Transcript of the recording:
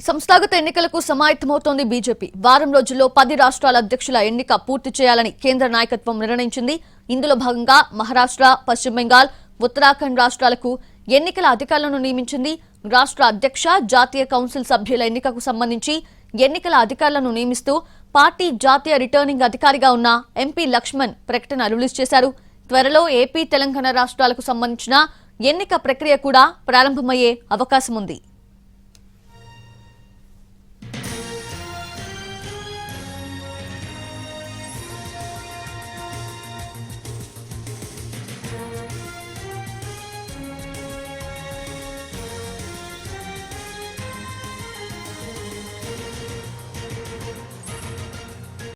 సంస్థాగత ఎన్నికలకు సమాయత్తమవుతోంది బీజేపీ. వారం రోజుల్లో 10 రాష్ట్రాల అధ్యక్షుల ఎన్నిక పూర్తి చేయాలని కేంద్ర నాయకత్వం నిర్ణయించింది. ఇందులో భాగంగా మహారాష్ట్ర, పశ్చిమ బెంగాల్, ఉత్తరాఖండ్ రాష్ట్రాలకు ఎన్నికల అధికారులను నియమించింది. రాష్ట్ర అధ్యక్ష, జాతీయ కౌన్సిల్ సభ్యుల ఎన్నికకు సంబంధించి ఎన్నికల అధికారులను నియమిస్తూ పార్టీ జాతీయ రిటర్నింగ్ అధికారిగా ఉన్న ఎంపీ లక్ష్మణ్ ప్రకటన రిలీజ్ చేశారు. త్వరలో ఏపీ, తెలంగాణ రాష్ట్రాలకు సంబంధించిన ఎన్నిక ప్రక్రియ కూడా ప్రారంభమయ్యే అవకాశం ఉంది.